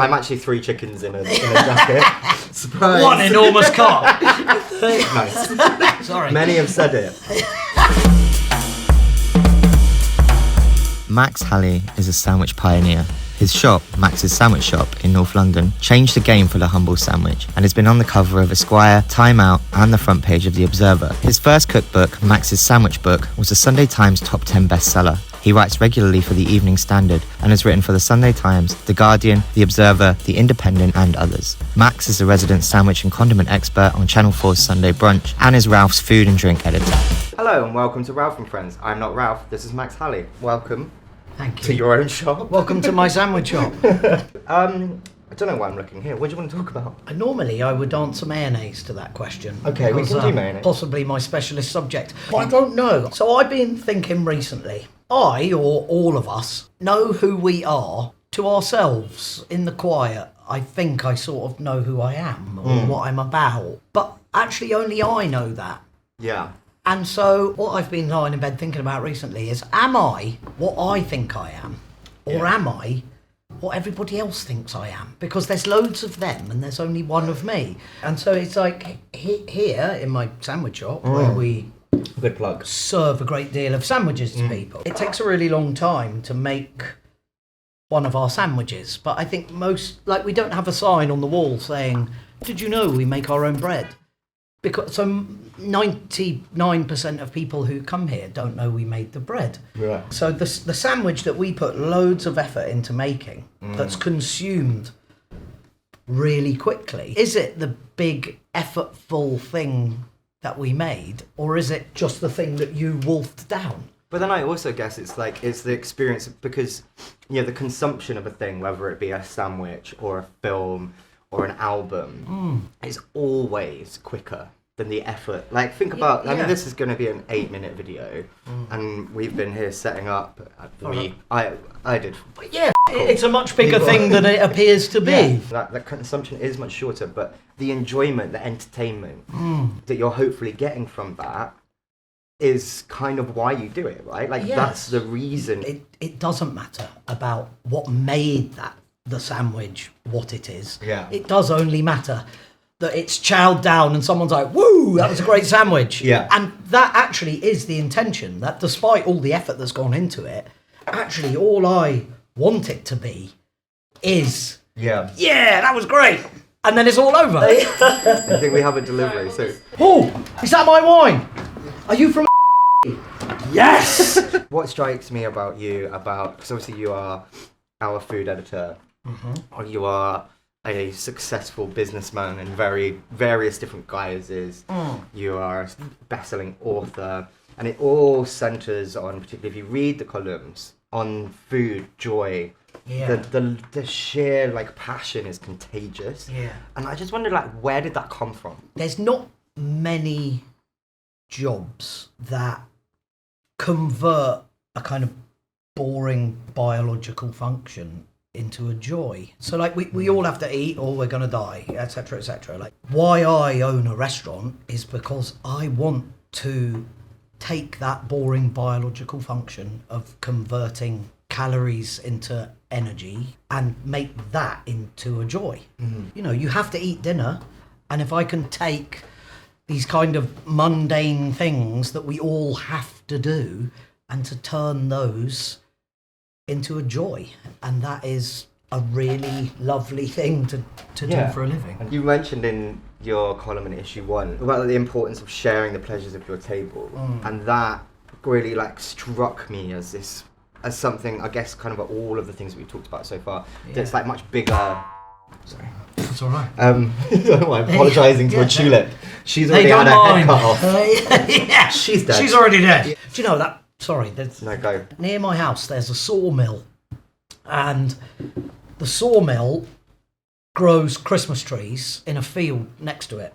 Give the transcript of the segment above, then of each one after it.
I'm actually 3 chickens in a jacket. Surprise! One enormous cock. Nice. Sorry. Many have said it. Max Halley is a sandwich pioneer. His shop, Max's Sandwich Shop in North London, changed the game for the humble sandwich and has been on the cover of Esquire, Time Out and the front page of The Observer. His first cookbook, Max's Sandwich Book, was a Sunday Times top 10 bestseller. He writes regularly for the Evening Standard and has written for the Sunday Times, The Guardian, The Observer, The Independent and others. Max is a resident sandwich and condiment expert on Channel 4's Sunday Brunch and is Ralph's food and drink editor. Hello and welcome to Ralph and Friends. I'm not Ralph, this is Max Halley. Welcome. Thank you. To your own shop. Welcome to my sandwich shop. I don't know why I'm looking here. What do you want to talk about? Normally I would answer mayonnaise to that question. Okay, we can do mayonnaise. Possibly my specialist subject. But I don't know. So I've been thinking recently, I, or all of us, know who we are to ourselves in the quiet. I think I sort of know who I am or what I'm about. But actually only I know that. Yeah. And so what I've been lying in bed thinking about recently is, am I what I think I am? Or am I what everybody else thinks I am? Because there's loads of them and there's only one of me. And so it's like here in my sandwich shop where we good plug. Serve a great deal of sandwiches to people. It takes a really long time to make one of our sandwiches. But I think we don't have a sign on the wall saying, did you know we make our own bread? Because so 99% of people who come here don't know we made the bread. Right. So the sandwich that we put loads of effort into making, that's consumed really quickly, is it the big effortful thing that we made, or is it just the thing that you wolfed down? But then I also guess it's the experience, because the consumption of a thing, whether it be a sandwich or a film or an album, is always quicker than the effort. Like, think about, I mean, this is going to be an 8-minute video, and we've been here setting up. I did. But yeah, it's a much bigger thing than it appears to be. Yeah, that consumption is much shorter, but the enjoyment, the entertainment that you're hopefully getting from that is kind of why you do it, right? Like, that's the reason. It doesn't matter about what made the sandwich what it is. Yeah. It does only matter that it's chowed down and someone's like, woo, that was a great sandwich. Yeah. And that actually is the intention, that despite all the effort that's gone into it, actually all I want it to be is, yeah, that was great. And then it's all over. I think we have a delivery, so... Oh, is that my wine? Are you from... Yes! What strikes me about you, because obviously you are our food editor, or you are a successful businessman in various different guises. You are a best-selling author, and it all centres on, particularly if you read the columns, on food, joy. Yeah. The sheer passion is contagious. Yeah. And I just wondered where did that come from? There's not many jobs that convert a kind of boring biological function into a joy. So we all have to eat or we're going to die, etc., etc. Why I own a restaurant is because I want to take that boring biological function of converting calories into energy and make that into a joy. You have to eat dinner, and if I can take these kind of mundane things that we all have to do and to turn those into a joy, and that is a really lovely thing to do for a living. And you mentioned in your column in issue 1 about the importance of sharing the pleasures of your table, and that really struck me as something, I guess, kind of all of the things that we've talked about so far. That's much bigger. Sorry. It's all right. I'm apologising to a tulip. She's already had her head cut off. She's dead. She's already dead. Do you know that? Sorry. No, go. Near my house, there's a sawmill, and the sawmill grows Christmas trees in a field next to it.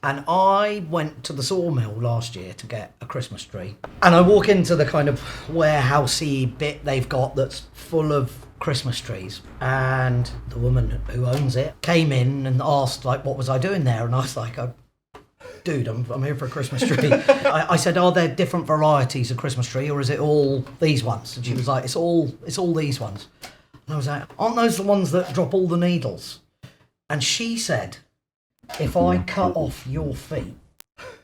And I went to the sawmill last year to get a Christmas tree, and I walk into the kind of warehousey bit they've got that's full of Christmas trees, and the woman who owns it came in and asked what was I doing there, and I was like, dude, I'm here for a Christmas tree. I said, are there different varieties of Christmas tree, or is it all these ones? And she was like, it's all these ones. And I was like, aren't those the ones that drop all the needles? And she said, if I cut off your feet,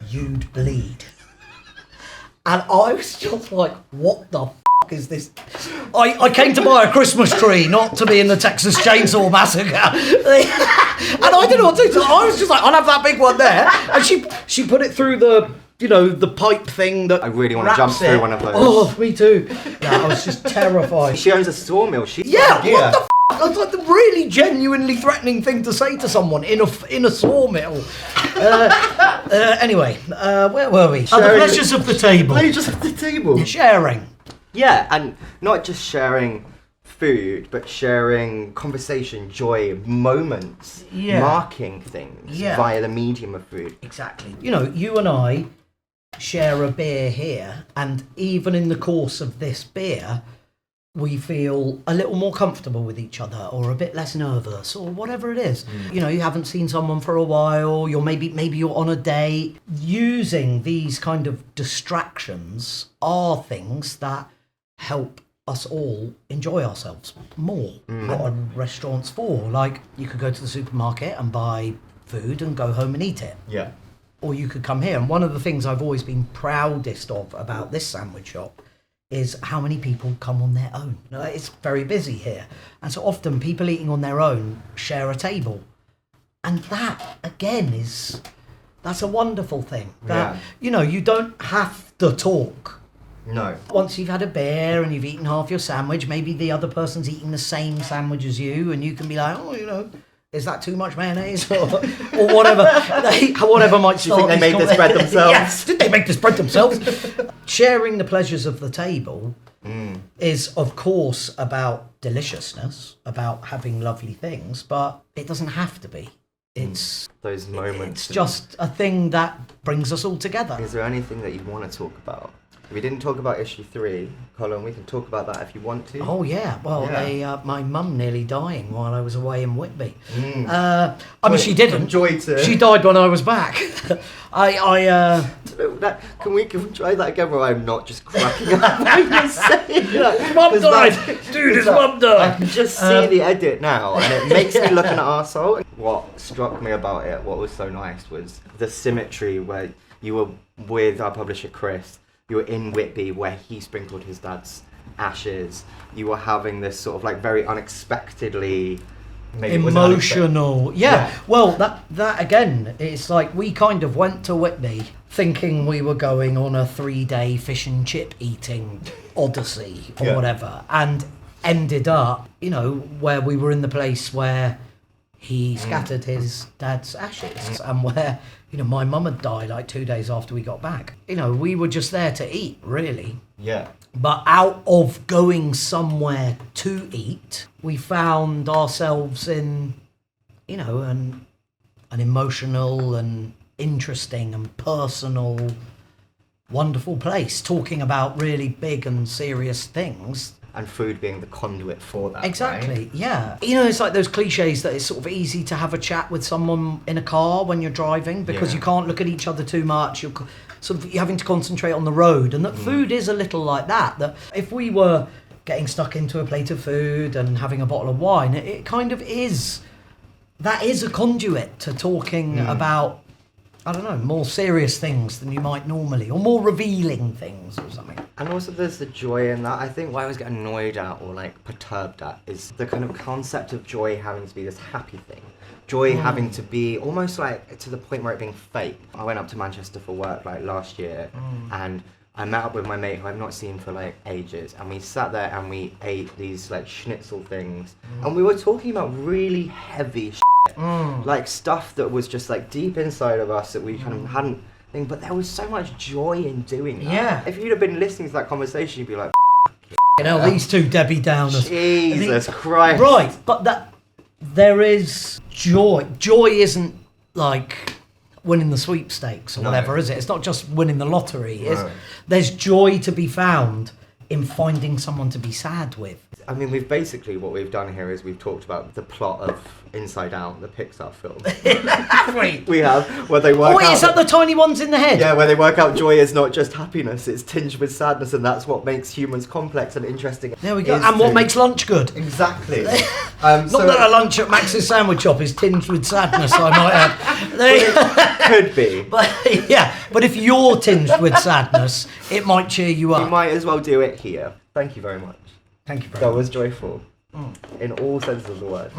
you'd bleed. And I was just like, what the is this? I came to buy a Christmas tree, not to be in the Texas Chainsaw Massacre. And I didn't know what to do. So I was just like, I'll have that big one there. And she put it through the pipe thing that I really want to jump through one of those. Oh, me too. Yeah, I was just terrified. She owns a sawmill. What the That's like the really genuinely threatening thing to say to someone in a sawmill. Anyway, where were we? The pleasures of the table. Pleasures of the table. Sharing. Yeah, and not just sharing food, but sharing conversation, joy, moments, marking things via the medium of food. Exactly. You know, you and I share a beer here, and even in the course of this beer, we feel a little more comfortable with each other, or a bit less nervous, or whatever it is. You know, you haven't seen someone for a while, you're maybe you're on a date. Using these kind of distractions are things that help us all enjoy ourselves more. What are restaurants for? Like, you could go to the supermarket and buy food and go home and eat it. Yeah. Or you could come here. And one of the things I've always been proudest of about this sandwich shop is how many people come on their own. It's very busy here. And so often people eating on their own share a table. And that, again, that's a wonderful thing. That, you know, you don't have to talk. No. Once you've had a beer and you've eaten half your sandwich, maybe the other person's eating the same sandwich as you, and you can be like, oh, you know, is that too much mayonnaise or whatever? Whatever might start. Do you think they made this bread themselves? Yes. Did they make this bread themselves? Sharing the pleasures of the table is, of course, about deliciousness, about having lovely things, but it doesn't have to be. It's those moments. It's just a thing that brings us all together. Is there anything that you want to talk about? We didn't talk about issue 3, Colin. We can talk about that if you want to. Oh yeah, well, my mum nearly dying while I was away in Whitby. I mean, she didn't. Joy to. She died when I was back. Can we try that again? Where I'm not just cracking up when you're saying that. Mum died, dude. His mum died. I can just see the edit now, and it makes me look an arsehole. What struck me about it, what was so nice, was the symmetry where you were with our publisher Chris. You were in Whitby where he sprinkled his dad's ashes. You were having this sort of like very unexpectedly emotional. Yeah. Well, that again, it's like we kind of went to Whitby thinking we were going on a 3-day fish and chip eating odyssey or whatever, and ended up, you know, where we were in the place where he scattered his dad's ashes, and where, you know, my mum had died like 2 days after we got back. You know, we were just there to eat, really. Yeah. But out of going somewhere to eat, we found ourselves in, you know, an emotional and interesting and personal, wonderful place, talking about really big and serious things. And food being the conduit for that. Exactly, right? Yeah. You know, it's like those cliches that it's sort of easy to have a chat with someone in a car when you're driving because you can't look at each other too much. You're sort of having to concentrate on the road. And that food is a little like that. That if we were getting stuck into a plate of food and having a bottle of wine, it kind of is. That is a conduit to talking about, I don't know, more serious things than you might normally, or more revealing things or something. And also there's the joy in that. I think what I always get annoyed at or like perturbed at is the kind of concept of joy having to be this happy thing. Joy having to be almost like to the point where it being fake. I went up to Manchester for work like last year and I met up with my mate who I've not seen for like ages, and we sat there and we ate these like schnitzel things and we were talking about really heavy like stuff that was just like deep inside of us that we kind of hadn't think, but there was so much joy in doing that. Yeah. If you'd have been listening to that conversation, you'd be like, you know, these two Debbie Downers. Jesus Christ. Right, but that there is joy. Joy isn't like winning the sweepstakes or whatever, is it? It's not just winning the lottery. There's joy to be found in finding someone to be sad with. I mean, what we've done here is we've talked about the plot of Inside Out, the Pixar film. Wait. We have, where they work out... is that the tiny ones in the head? Yeah, where they work out joy is not just happiness, it's tinged with sadness, and that's what makes humans complex and interesting. There we go. And what makes lunch good? Exactly. Not that a lunch at Max's Sandwich Shop is tinged with sadness, I might add. Could be. But if you're tinged with sadness, it might cheer you up. You might as well do it here. Thank you very much. Thank you very That much. was joyful. In all senses of the word.